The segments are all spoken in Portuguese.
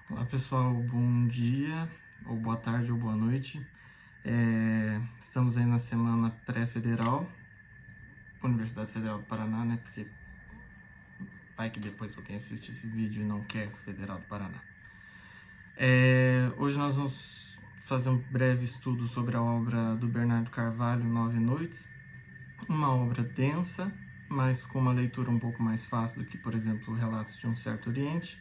Olá pessoal, bom dia, ou boa tarde, ou boa noite. Estamos aí na semana pré-federal, Universidade Federal do Paraná, né? Porque vai que depois alguém assiste esse vídeo e não quer Federal do Paraná. Hoje nós vamos fazer um breve estudo sobre a obra do Bernardo Carvalho, Nove Noites. Uma obra densa, mas com uma leitura um pouco mais fácil do que, por exemplo, Relatos de um Certo Oriente.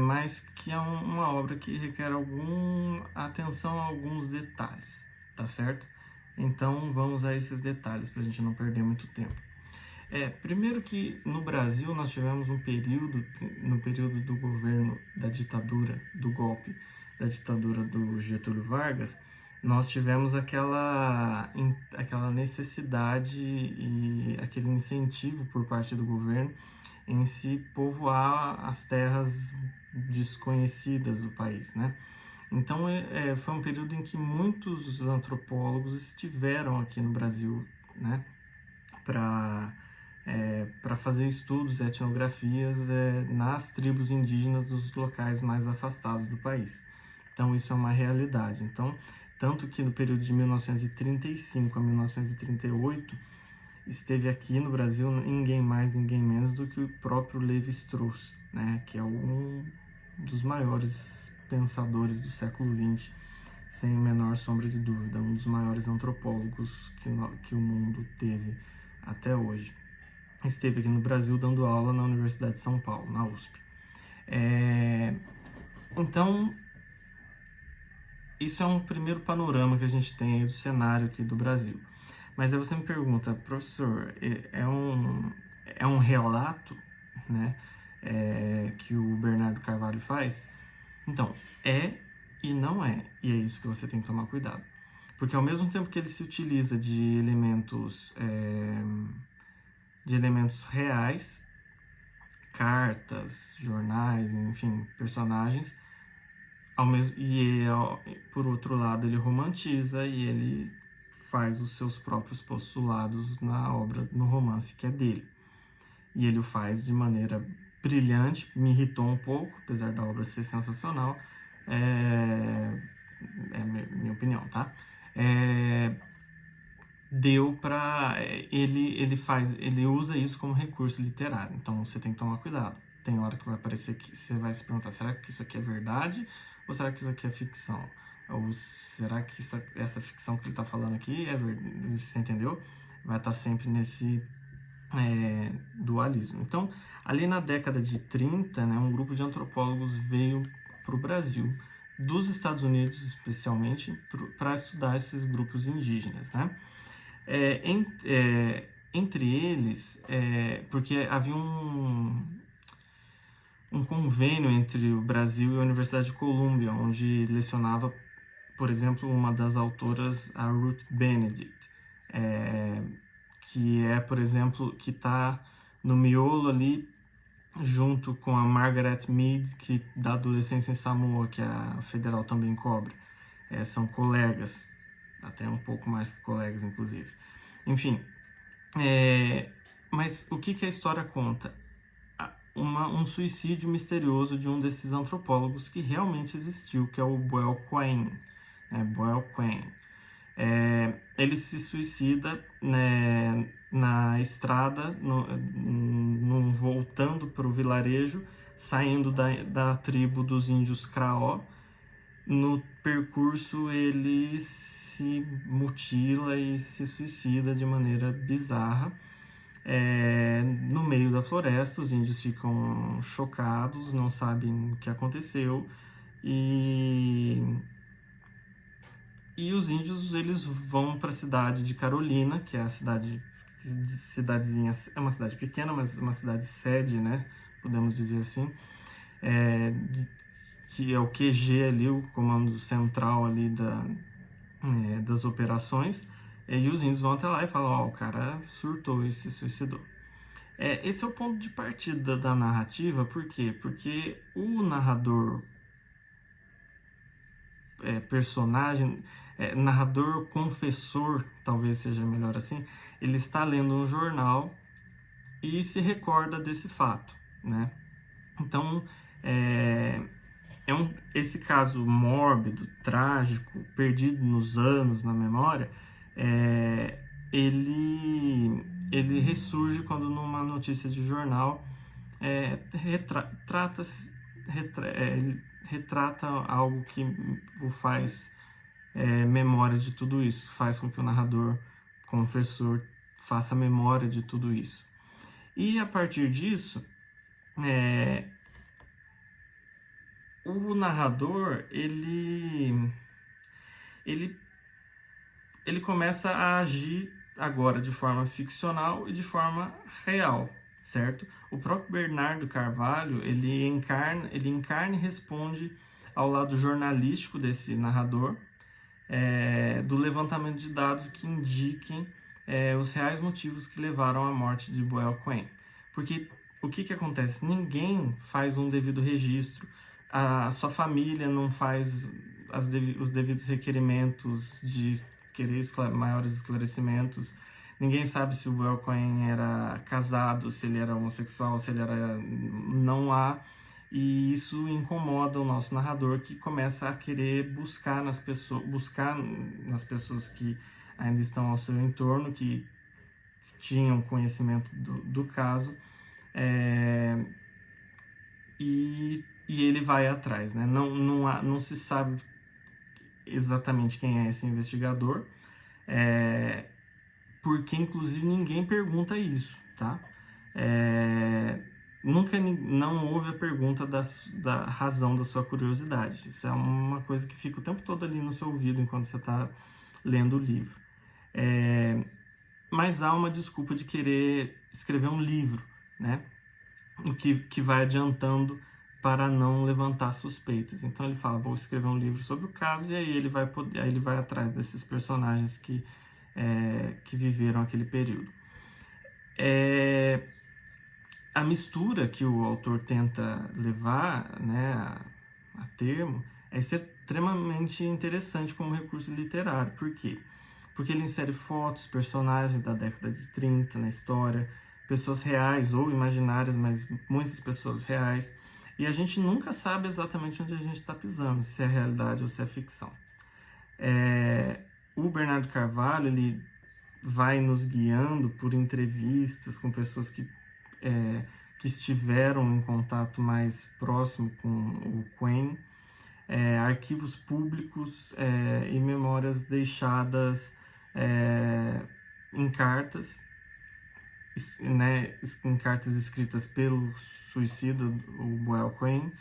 Mas que é uma obra que requer alguma atenção a alguns detalhes, tá certo? Então vamos a esses detalhes para a gente não perder muito tempo. Primeiro que no Brasil nós tivemos no período do governo da ditadura, do golpe da ditadura do Getúlio Vargas, nós tivemos aquela necessidade e aquele incentivo por parte do governo em se povoar as terras desconhecidas do país, né? Então, foi um período em que muitos antropólogos estiveram aqui no Brasil, né, para fazer estudos, etnografias nas tribos indígenas dos locais mais afastados do país. Então, isso é uma realidade. Então, tanto que no período de 1935 a 1938, esteve aqui no Brasil ninguém mais, ninguém menos do que o próprio Levi-Strauss, né, que é um dos maiores pensadores do século XX, sem menor sombra de dúvida, um dos maiores antropólogos que o mundo teve até hoje. Esteve aqui no Brasil dando aula na Universidade de São Paulo, na USP. Então, isso é um primeiro panorama que a gente tem aí do cenário aqui do Brasil. Mas aí você me pergunta, professor, é um relato, né, que o Bernardo Carvalho faz? Então, é e não é, e é isso que você tem que tomar cuidado. Porque ao mesmo tempo que ele se utiliza de elementos reais, cartas, jornais, enfim, personagens, por outro lado ele romantiza e ele faz os seus próprios postulados na obra, no romance que é dele. E ele o faz de maneira brilhante, me irritou um pouco, apesar da obra ser sensacional, minha opinião, tá? Deu para ele usa isso como recurso literário, então você tem que tomar cuidado. Tem hora que vai parecer que você vai se perguntar, será que isso aqui é verdade ou será que isso aqui é ficção? Ou será que essa ficção que ele está falando aqui é verdade? Você entendeu? Vai estar sempre nesse dualismo. Então, ali na década de 30, né, um grupo de antropólogos veio para o Brasil, dos Estados Unidos especialmente, para estudar esses grupos indígenas, né? Entre eles, porque havia um convênio entre o Brasil e a Universidade de Colômbia, onde lecionava, por exemplo, uma das autoras, a Ruth Benedict, que por exemplo, que está no miolo ali, junto com a Margaret Mead, que da Adolescência em Samoa, que a Federal também cobra. São colegas, até um pouco mais que colegas, inclusive. Enfim, mas o que a história conta? Um suicídio misterioso de um desses antropólogos que realmente existiu, que é o Boel Quain. Boel Quain. Ele se suicida, né, na estrada, voltando para o vilarejo, saindo da tribo dos índios Craó. No percurso ele se mutila e se suicida de maneira bizarra. No meio da floresta, os índios ficam chocados, não sabem o que aconteceu e os índios eles vão para a cidade de Carolina, que é a cidadezinha, é uma cidade pequena, mas uma cidade sede, né, podemos dizer assim, que é o QG ali, o comando central ali das operações, e os índios vão até lá e falam, o cara surtou e se suicidou. Esse é o ponto de partida da narrativa, por quê? Porque o narrador personagem, narrador confessor, talvez seja melhor assim, ele está lendo um jornal e se recorda desse fato, né? Então, esse caso mórbido, trágico, perdido nos anos, na memória, ele ressurge quando numa notícia de jornal retrata algo que o faz memória de tudo isso, faz com que o narrador, confessor, faça memória de tudo isso. E a partir disso, o narrador ele começa a agir agora de forma ficcional e de forma real, certo? O próprio Bernardo Carvalho, ele encarna e responde ao lado jornalístico desse narrador, do levantamento de dados que indiquem os reais motivos que levaram à morte de Boel Cohen. Porque o que acontece? Ninguém faz um devido registro, a sua família não faz os devidos requerimentos de querer maiores esclarecimentos. Ninguém sabe se o Boel Cohen era casado, se ele era homossexual, se ele era não há. E isso incomoda o nosso narrador, que começa a querer buscar nas pessoas que ainda estão ao seu entorno, que tinham conhecimento do caso, e ele vai atrás, né? Não se sabe exatamente quem é esse investigador, porque inclusive ninguém pergunta isso, tá? Não houve a pergunta da razão da sua curiosidade. Isso é uma coisa que fica o tempo todo ali no seu ouvido enquanto você está lendo o livro. Mas há uma desculpa de querer escrever um livro, né? O que vai adiantando para não levantar suspeitas. Então ele fala, vou escrever um livro sobre o caso, e aí ele vai atrás desses personagens que viveram aquele período. A mistura que o autor tenta levar, né, a termo é extremamente interessante como recurso literário. Por quê? Porque ele insere fotos, personagens da década de 30 na história, pessoas reais ou imaginárias, mas muitas pessoas reais, e a gente nunca sabe exatamente onde a gente está pisando, se é realidade ou se é ficção. O Bernardo Carvalho, ele vai nos guiando por entrevistas com pessoas que estiveram em contato mais próximo com o Cohen, arquivos públicos e memórias deixadas em cartas, né, em cartas escritas pelo suicida, o Boel Cohen,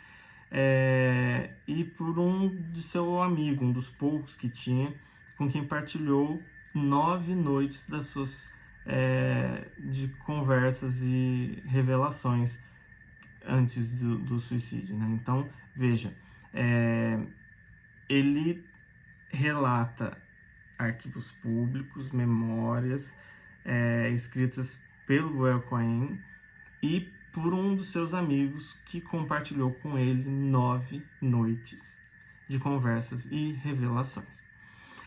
e por um de seu amigo, um dos poucos que tinha, com quem partilhou 9 noites das suas de conversas e revelações antes do suicídio, né? Então, veja, ele relata arquivos públicos, memórias escritas pelo Boel Cohen e por um dos seus amigos que compartilhou com ele 9 noites de conversas e revelações.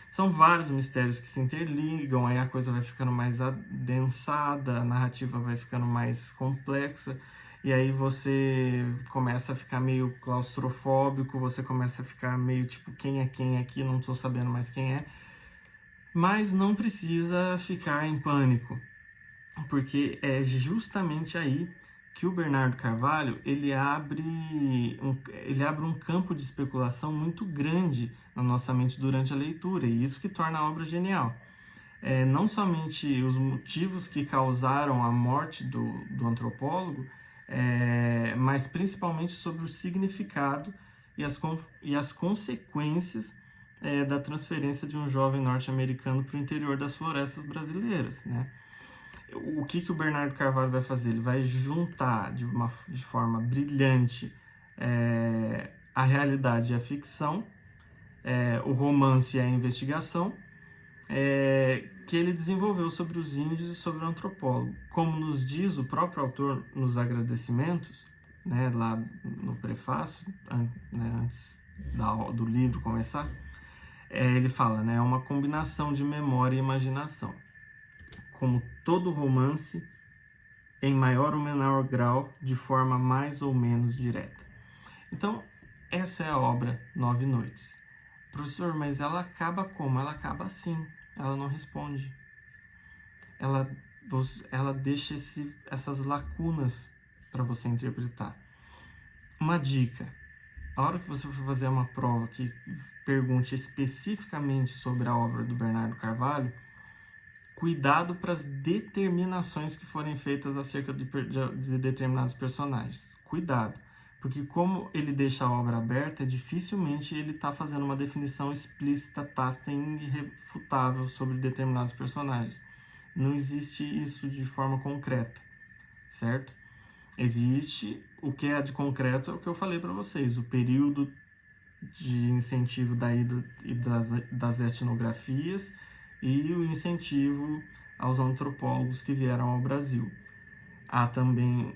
São vários mistérios que se interligam, aí a coisa vai ficando mais adensada, a narrativa vai ficando mais complexa, e aí você começa a ficar meio claustrofóbico, você começa a ficar meio tipo, quem é quem aqui, não estou sabendo mais quem é. Mas não precisa ficar em pânico, porque é justamente aí que o Bernardo Carvalho ele abre um campo de especulação muito grande na nossa mente durante a leitura, e isso que torna a obra genial. Não somente os motivos que causaram a morte do antropólogo, mas principalmente sobre o significado e as consequências da transferência de um jovem norte-americano para o interior das florestas brasileiras, né? O que o Bernardo Carvalho vai fazer? Ele vai juntar de forma brilhante a realidade e a ficção, o romance e a investigação, que ele desenvolveu sobre os índios e sobre o antropólogo. Como nos diz o próprio autor nos agradecimentos, né, lá no prefácio, antes do livro começar, ele fala, né, é uma combinação de memória e imaginação. Como todo romance, em maior ou menor grau, de forma mais ou menos direta. Então, essa é a obra Nove Noites. Professor, mas ela acaba como? Ela acaba assim, ela não responde. Ela deixa essas lacunas para você interpretar. Uma dica: a hora que você for fazer uma prova que pergunte especificamente sobre a obra do Bernardo Carvalho, cuidado para as determinações que forem feitas acerca de determinados personagens. Cuidado, porque como ele deixa a obra aberta, dificilmente ele está fazendo uma definição explícita, tácita e irrefutável sobre determinados personagens. Não existe isso de forma concreta, certo? Existe o que é de concreto, é o que eu falei para vocês, o período de incentivo da ida e das etnografias e o incentivo aos antropólogos que vieram ao Brasil. Há também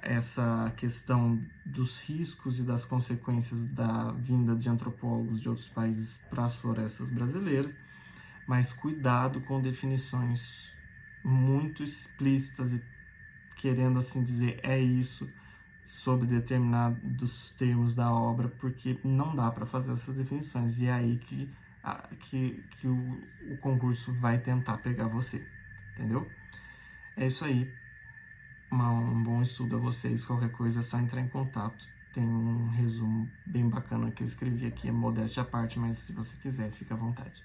essa questão dos riscos e das consequências da vinda de antropólogos de outros países para as florestas brasileiras, mas cuidado com definições muito explícitas e querendo assim dizer é isso sobre determinados termos da obra, porque não dá para fazer essas definições, e é aí que o concurso vai tentar pegar você, entendeu? É isso aí, um bom estudo a vocês, qualquer coisa é só entrar em contato. Tem um resumo bem bacana que eu escrevi aqui, é modéstia à parte, mas se você quiser, fica à vontade.